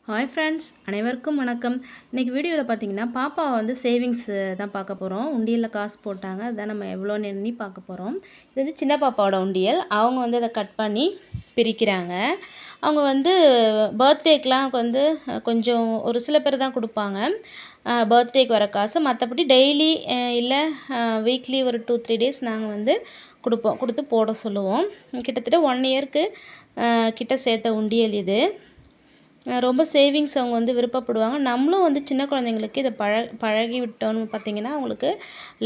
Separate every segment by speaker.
Speaker 1: Hi friends, அனைவருக்கும் வணக்கம். இன்றைக்கி வீடியோவில் பார்த்தீங்கன்னா பாப்பாவை வந்து சேவிங்ஸ் தான் பார்க்க போகிறோம். உண்டியலில் காசு போட்டாங்க, அதான் நம்ம எவ்வளோன்னு எண்ணி பார்க்க போகிறோம். இது வந்து சின்ன பாப்பாவோட உண்டியல். அவங்க வந்து அதை கட் பண்ணி பிரிக்கிறாங்க. அவங்க வந்து பர்த்டேக்கெலாம் வந்து கொஞ்சம் ஒரு சில பேர் தான் கொடுப்பாங்க பர்த்டேக்கு வர காசு. மற்றபடி டெய்லி இல்லை வீக்லி ஒரு 2-3 டேஸ் நாங்கள் வந்து கொடுத்து போட சொல்லுவோம். கிட்டத்தட்ட 1 இயருக்கு கிட்ட சேர்த்த உண்டியல் இது. ரொம்ப சேவிங்ஸ் அவங்க வந்து விருப்பப்படுவாங்க. நம்மளும் வந்து சின்ன குழந்தைங்களுக்கு இதை பழகி விட்டோன்னு பார்த்திங்கன்னா அவங்களுக்கு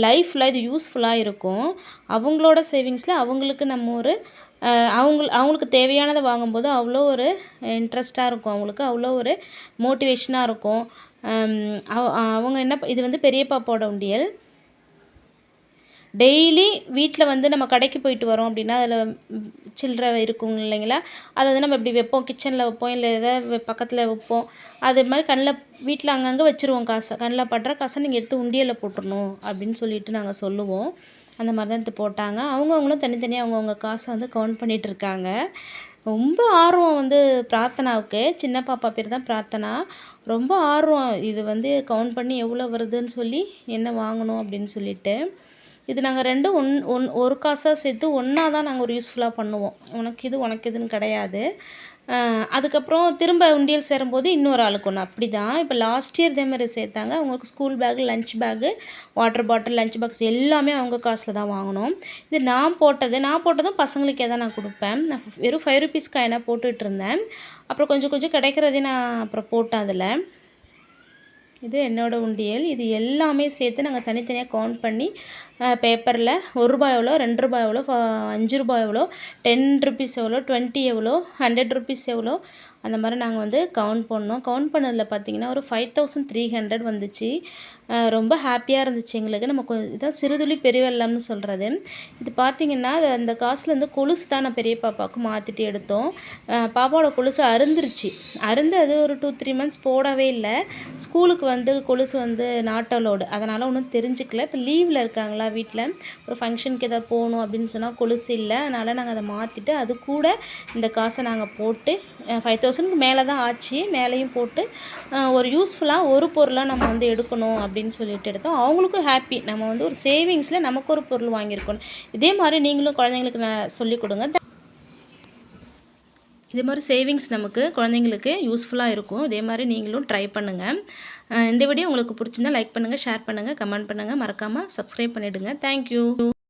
Speaker 1: லைஃப்பில் இது யூஸ்ஃபுல்லாக இருக்கும். அவங்களோட சேவிங்ஸில் அவங்களுக்கு நம்ம ஒரு அவங்களுக்கு தேவையானதை வாங்கும்போது அவ்வளோ ஒரு இன்ட்ரெஸ்ட்டாக இருக்கும். அவங்களுக்கு அவ்வளோ ஒரு மோட்டிவேஷனாக இருக்கும். அவங்க என்ன இது வந்து பெரிய பாப்பாவோட உண்டியல். டெய்லி வீட்டில் வந்து நம்ம கடைக்கு போயிட்டு வரோம் அப்படின்னா அதில் சில்லறை இருக்கும் இல்லைங்களா, அதை வந்து நம்ம இப்படி வைப்போம், கிச்சனில் வைப்போம், இல்லை எதாவது பக்கத்தில் வைப்போம். அது மாதிரி வீட்டில் அங்கங்கே வச்சுருவோம் காசை. கண்ணில் படுற காசை நீங்கள் எடுத்து உண்டியலில் போட்டுடணும் அப்படின்னு சொல்லிட்டு நாங்கள் சொல்லுவோம். அந்த மாதிரி தான் எடுத்து போட்டாங்க. அவங்கவுங்களும் தனித்தனியாக அவங்கவுங்க காசை வந்து கவுண்ட் பண்ணிகிட்டு இருக்காங்க. ரொம்ப ஆர்வம் வந்து பிரார்த்தனாவுக்கு. சின்ன பாப்பா பேர் தான் பிரார்த்தனா. ரொம்ப ஆர்வம் இது வந்து கவுண்ட் பண்ணி எவ்வளோ வருதுன்னு சொல்லி என்ன வாங்கணும் அப்படின்னு சொல்லிட்டு. இது நாங்கள் ரெண்டும் ஒரு காசாக சேர்த்து ஒன்றா தான் நாங்கள் ஒரு யூஸ்ஃபுல்லாக பண்ணுவோம். உனக்கு இதுன்னு கிடையாது. அதுக்கப்புறம் திரும்ப உண்டியல் சேரும்போது இன்னொரு ஆளுக்கு ஒன்று அப்படி தான். இப்போ லாஸ்ட் இயர் இதேமாதிரி சேர்த்தாங்க. அவங்களுக்கு school bag, lunch bag, water bottle, lunch box எல்லாமே அவங்க காசில் தான் வாங்கினோம். இது நான் போட்டதும் பசங்களுக்கே தான் நான் கொடுப்பேன். நான் வெறும் 5 ருபீஸ் காயினாக போட்டுட்ருந்தேன். அப்புறம் கொஞ்சம் கொஞ்சம் கிடைக்கிறதையும் நான் அப்புறம் போட்டேன் அதில். இது என்னோடய உண்டியல். இது எல்லாமே சேர்த்து நாங்கள் தனித்தனியாக கவுண்ட் பண்ணி பேப்பரில் ₹1 எவ்வளோ, ₹2 எவ்வளோ, ₹5 எவ்வளோ, ₹10 எவ்வளோ, 20 எவ்வளோ, ₹100 எவ்வளோ, அந்த மாதிரி நாங்கள் வந்து கவுண்ட் பண்ணோம். கவுண்ட் பண்ணதில் பார்த்திங்கன்னா ஒரு 5300 வந்துச்சு. ரொம்ப ஹாப்பியாக இருந்துச்சு எங்களுக்கு. நம்ம இதான் சிறுதுளி பெருவெள்ளம்னு சொல்கிறது. இது பார்த்திங்கன்னா அந்த காசுலேருந்து கொலுசு தான் நான் பெரிய பாப்பாவுக்கு மாற்றிட்டு எடுத்தோம். பாப்பாவோட கொலுசு அறுந்துருச்சு. அது ஒரு 2-3 மந்த்ஸ் போடவே இல்லை. ஸ்கூலுக்கு வந்து கொலுசு வந்து நாட் அலோடு, அதனால் ஒன்றும் தெரிஞ்சுக்கல. இப்போ லீவில் இருக்காங்களா வீட்டில், ஒரு ஃபங்க்ஷனுக்கு எதாவது போகணும் அப்படின்னு சொன்னால் கொலுசு இல்லை. அதனால் நாங்கள் அதை மாற்றிட்டு அது கூட இந்த காசை நாங்கள் போட்டு 5000க்கு மேலே தான் ஆச்சு. மேலேயும் போட்டு ஒரு யூஸ்ஃபுல்லாக ஒரு பொருளாக நம்ம வந்து எடுக்கணும் அப்படின்னு சொல்லிட்டு எடுத்தோம். அவங்களுக்கும் ஹாப்பி. நம்ம வந்து ஒரு சேவிங்ஸில் நமக்கு ஒரு பொருள் வாங்கியிருக்கணும். இதே மாதிரி நீங்களும் குழந்தைங்களுக்கு சொல்லிக் கொடுங்க. இதே மாதிரி சேவிங்ஸ் நமக்கு குழந்தைங்களுக்கு யூஸ்ஃபுல்லாக இருக்கும். இதே மாதிரி நீங்களும் ட்ரை பண்ணுங்கள். இந்த வீடியோ உங்களுக்கு பிடிச்சிருந்தா லைக் பண்ணுங்கள், ஷேர் பண்ணுங்கள், கமெண்ட் பண்ணுங்கள். மறக்காமல் சப்ஸ்கிரைப் பண்ணிவிடுங்க. தேங்க்யூ.